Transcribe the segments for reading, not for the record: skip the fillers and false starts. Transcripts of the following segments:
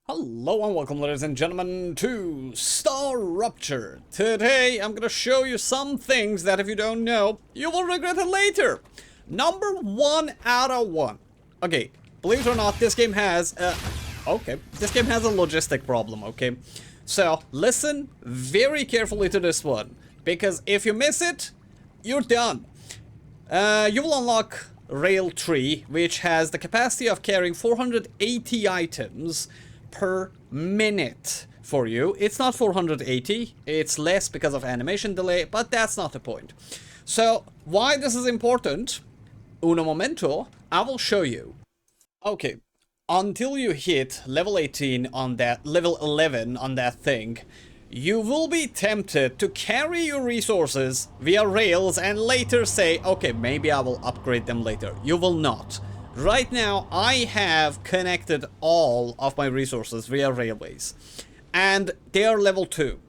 Hello and welcome, ladies and gentlemen, to Starrupture. Today I'm gonna show you some things that if you don't know, you will regret it later. Number 1 out of 1. Okay, believe it or not, this game has a logistic problem, okay? So, listen very carefully to this one, because if you miss it, you're done. You will unlock Rail 3, which has the capacity of carrying 480 items per minute for you. It's not 480, it's less because of animation delay, but that's not the point. So, why this is important, uno momento, I will show you. Okay, until you hit level 18 on that, level 11 on that thing, you will be tempted to carry your resources via rails and later say, okay, maybe I will upgrade them later. You will not. Right now, I have connected all of my resources via railways, and they are level 2.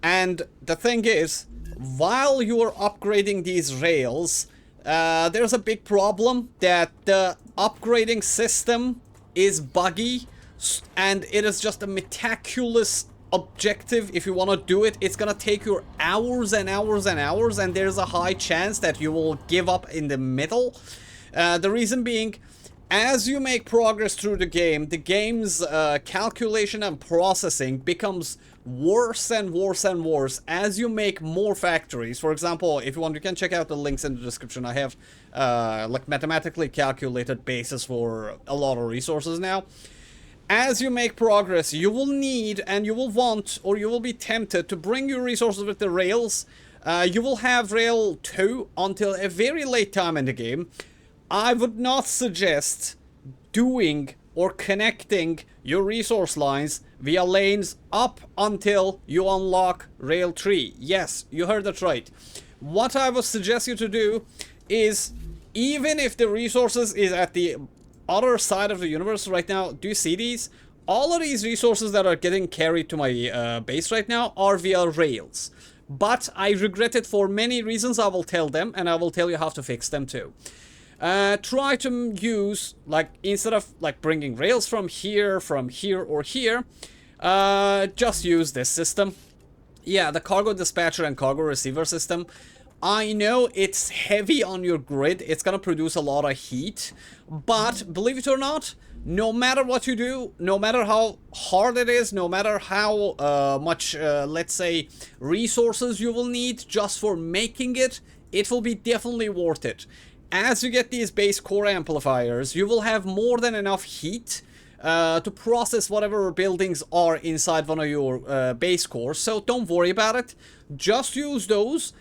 And the thing is, while you are upgrading these rails, there's a big problem that the upgrading system is buggy, and it is just a meticulous objective. If you want to do it, it's gonna take you hours and hours and hours, and there's a high chance that you will give up in the middle. The reason being, as you make progress through the game's calculation and processing becomes worse and worse and worse as you make more factories. For example, if you want, you can check out the links in the description. I have like mathematically calculated basis for a lot of resources now. As you make progress, you will need and you will want, or you will be tempted to bring your resources with the rails. You will have rail 2 until a very late time in the game. I would not suggest doing or connecting your resource lines via lanes up until you unlock rail 3. Yes, you heard that right. What I would suggest you to do is, even if the resources is at the other side of the universe right now, do you see these? All of these resources that are getting carried to my base right now are via rails. But I regret it for many reasons. I will tell them, and I will tell you how to fix them too. Try to use, like, instead of like bringing rails from here or here, just use this system. Yeah, the cargo dispatcher and cargo receiver system. I know it's heavy on your grid, it's gonna produce a lot of heat, but believe it or not, no matter what you do, no matter how hard it is, no matter how much, let's say, resources you will need just for making it, it will be definitely worth it. As you get these base core amplifiers, you will have more than enough heat to process whatever buildings are inside one of your base cores, so don't worry about it. Just use those.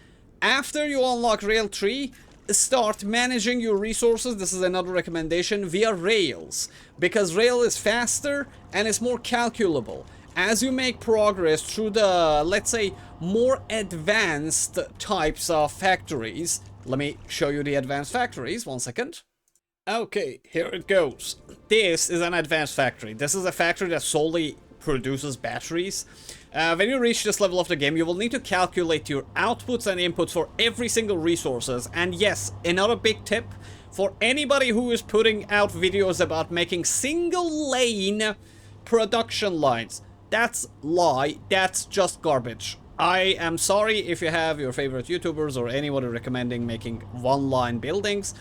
After you unlock Rail 3, start managing your resources. This is another recommendation, via rails, because rail is faster and it's more calculable. As you make progress through the, let's say, more advanced types of factories. Let me show you the advanced factories, 1 second. Okay, here it goes. This is an advanced factory. This is a factory that solely produces batteries. When you reach this level of the game, you will need to calculate your outputs and inputs for every single resources. And yes, another big tip for anybody who is putting out videos about making single lane production lines. That's lie. That's just garbage. I am sorry if you have your favorite YouTubers or anyone recommending making one-line buildings.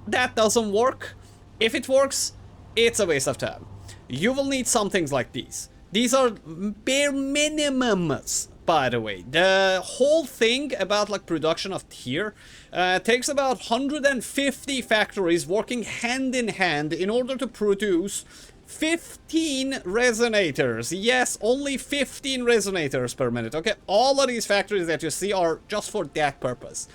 That doesn't work. If it works, it's a waste of time. You will need some things like these. These are bare minimums, by the way. The whole thing about like production of tier takes about 150 factories working hand in hand in order to produce 15 resonators. Yes, only 15 resonators per minute. Okay, all of these factories that you see are just for that purpose.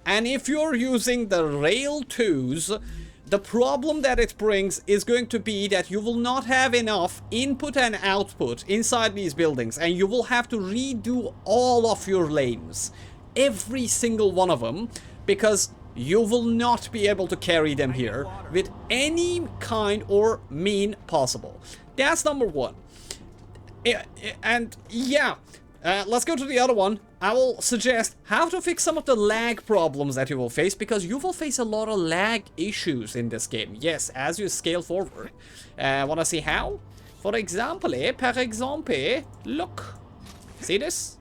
And if you're using the rail 2s, the problem that it brings is going to be that you will not have enough input and output inside these buildings, and you will have to redo all of your lanes, every single one of them, because you will not be able to carry them here with any kind or mean possible. That's number 1. And yeah, let's go to the other one. I will suggest how to fix some of the lag problems that you will face, because you will face a lot of lag issues in this game. Yes, as you scale forward. Want to see how? For example, par exemple, look. See this?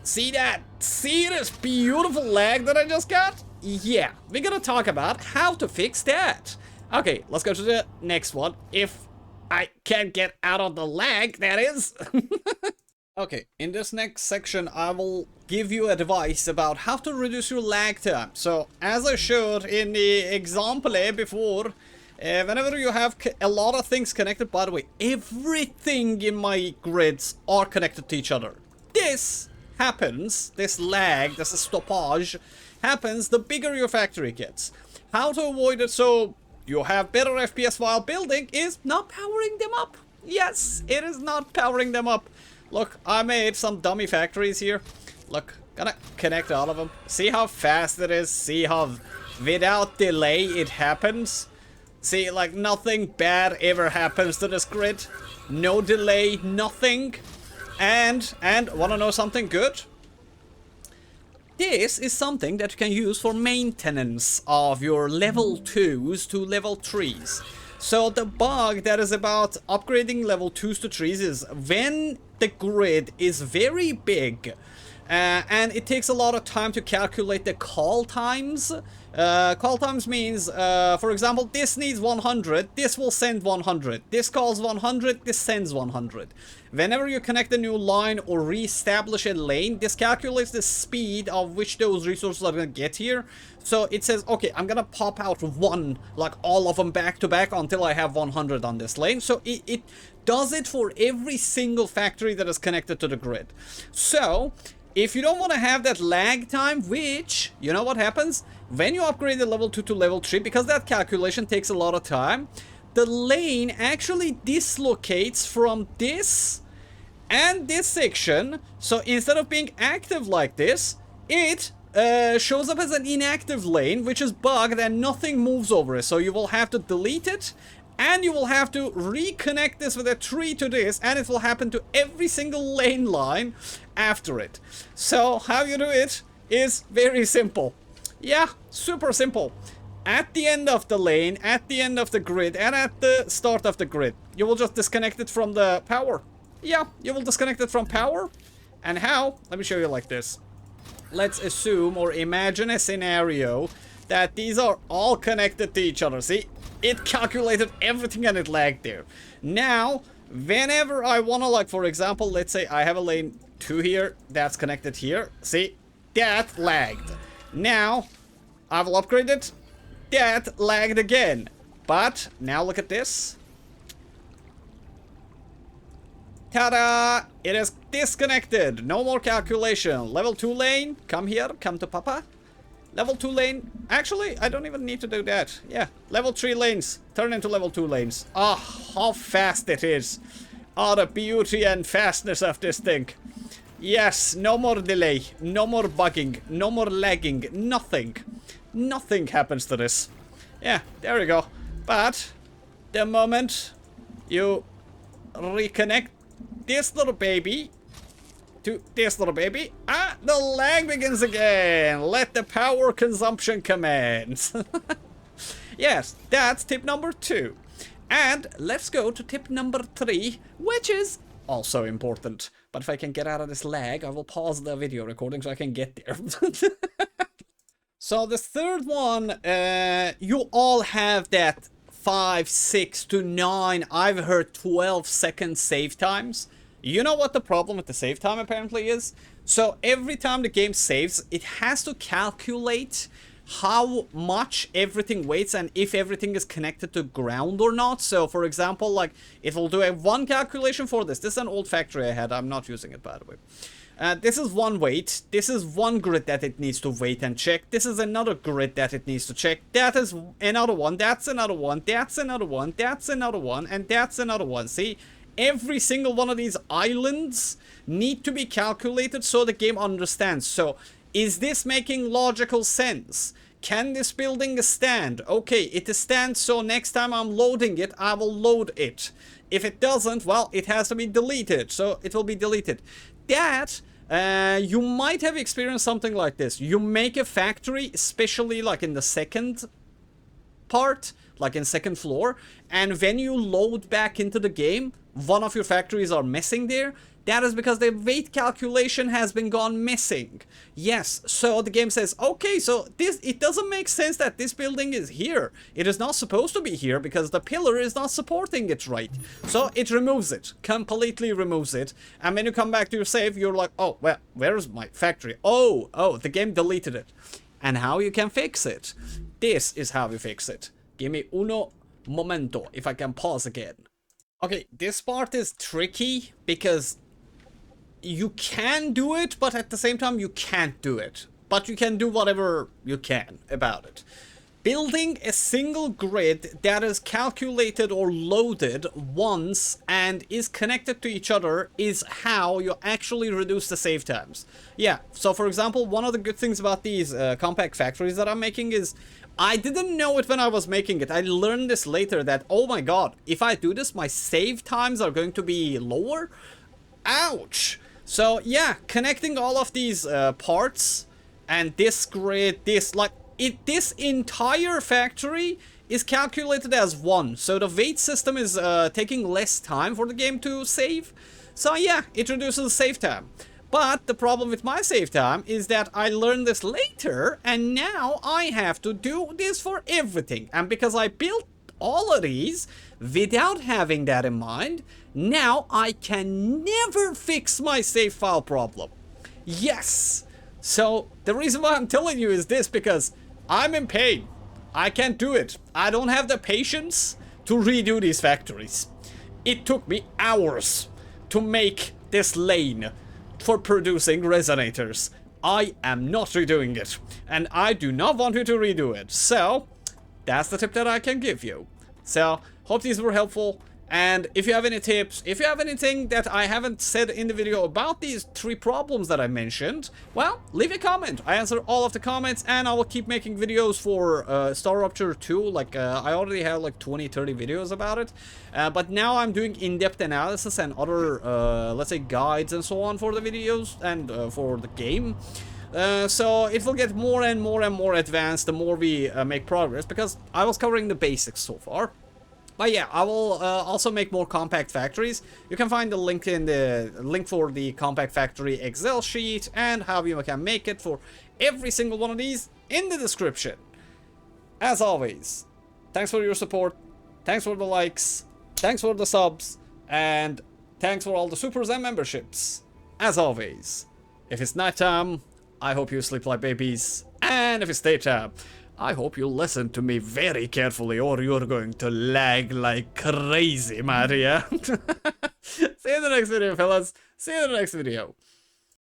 See that? See this beautiful lag that I just got? Yeah, we're gonna talk about how to fix that. Okay, let's go to the next one. If I can get out of the lag, that is. Okay, in this next section, I will give you advice about how to reduce your lag time. So, as I showed in the example before, whenever you have a lot of things connected, by the way, everything in my grids are connected to each other. This happens, this lag, this stoppage happens the bigger your factory gets. How to avoid it so you have better FPS while building is not powering them up. Yes, it is not powering them up. Look, I made some dummy factories here. Look, gonna connect all of them. See how fast it is? See how without delay it happens? See, like nothing bad ever happens to this grid. No delay, nothing. And wanna know something good? This is something that you can use for maintenance of your level 2s to level 3s. So the bug that is about upgrading level 2s to 3s is when the grid is very big and it takes a lot of time to calculate the call times. Call times means, for example, this needs 100, this will send 100. This calls 100, this sends 100. Whenever you connect a new line or re-establish a lane, this calculates the speed of which those resources are going to get here. So it says, okay, I'm going to pop out one, like all of them back to back until I have 100 on this lane. So it does it for every single factory that is connected to the grid. So if you don't want to have that lag time, which, you know what happens? When you upgrade the level 2 to level 3, because that calculation takes a lot of time, the lane actually dislocates from this and this section. So instead of being active like this, it shows up as an inactive lane, which is bugged and nothing moves over it. So you will have to delete it, and you will have to reconnect this with a tree to this, and it will happen to every single lane line after it. So how you do it is very simple. Yeah, super simple. At the end of the lane, at the end of the grid, and at the start of the grid, you will just disconnect it from the power. Yeah, you will disconnect it from power. And how? Let me show you like this. Let's assume or imagine a scenario that these are all connected to each other. See? It calculated everything and it lagged there. Now, whenever I want to, like, for example, let's say I have a lane 2 here that's connected here. See? That lagged. Now, I will upgrade it. That lagged again. But, now look at this. Ta-da! It is disconnected. No more calculation. Level 2 lane. Come here. Come to Papa. Level 2 lane. Actually, I don't even need to do that. Yeah. Level 3 lanes. Turn into level 2 lanes. Ah, how fast it is. Ah, the beauty and fastness of this thing. Yes, no more delay. No more bugging. No more lagging. Nothing. Nothing happens to this. Yeah, there we go. But the moment you reconnect this little baby to this little baby, the lag begins again. Let the power consumption commence. Yes, that's tip number 2. And let's go to tip number 3, which is also important. But if I can get out of this lag, I will pause the video recording so I can get there. So the third one, you all have that 5, 6 to 9, I've heard 12-second save times. You know what the problem with the save time apparently is? So every time the game saves, it has to calculate how much everything weighs and if everything is connected to ground or not. So for example, like, it will do one calculation for this. This is an old factory I had. I'm not using it, by the way. This is one weight. This is one grid that it needs to wait and check. This is another grid that it needs to check. That is another one. That's another one. That's another one. That's another one. And that's another one. See? Every single one of these islands need to be calculated so the game understands. So, is this making logical sense? Can this building stand? Okay, it stands, so next time I'm loading it, I will load it. If it doesn't, well, it has to be deleted. So, it will be deleted. That... you might have experienced something like this. You make a factory, especially like in the second part, like in second floor, and when you load back into the game, one of your factories are missing there, that is because the weight calculation has been gone missing. Yes, so the game says, okay, so it doesn't make sense that this building is here. It is not supposed to be here because the pillar is not supporting it right. So it removes it, completely removes it. And when you come back to your save, you're like, oh, well, where's my factory? Oh, the game deleted it. And how you can fix it? This is how you fix it. Give me uno momento, if I can pause again. Okay, this part is tricky because you can do it, but at the same time you can't do it. But you can do whatever you can about it. Building a single grid that is calculated or loaded once and is connected to each other is how you actually reduce the save times. Yeah, so for example, one of the good things about these compact factories that I'm making is I didn't know it when I was making it. I learned this later that, oh my god, if I do this, my save times are going to be lower. Ouch! So yeah, connecting all of these parts and this grid, this entire factory is calculated as one. So the weight system is taking less time for the game to save. So yeah, it reduces save time. But the problem with my save time is that I learned this later and now I have to do this for everything. And because I built all of these without having that in mind, now I can never fix my save file problem. Yes! So the reason why I'm telling you is this, because I'm in pain. I can't do it. I don't have the patience to redo these factories. It took me hours to make this lane for producing resonators. I am not redoing it, and I do not want you to redo it. So that's the tip that I can give you. So hope these were helpful. And if you have any tips, if you have anything that I haven't said in the video about these 3 problems that I mentioned, well, leave a comment. I answer all of the comments, and I will keep making videos for Starrupture 2. Like, I already have like 20-30 videos about it. But now I'm doing in-depth analysis and other, let's say, guides and so on for the videos and for the game. So it will get more and more and more advanced the more we make progress, because I was covering the basics so far. But yeah, I will also make more compact factories. You can find the link in the link for the compact factory Excel sheet and how you can make it for every single one of these in the description. As always, thanks for your support, thanks for the likes, thanks for the subs, and thanks for all the supers and memberships. As always, if it's nighttime, I hope you sleep like babies, and if it's daytime, I hope you listen to me very carefully, or you're going to lag like crazy, Maria. See you in the next video, fellas. See you in the next video.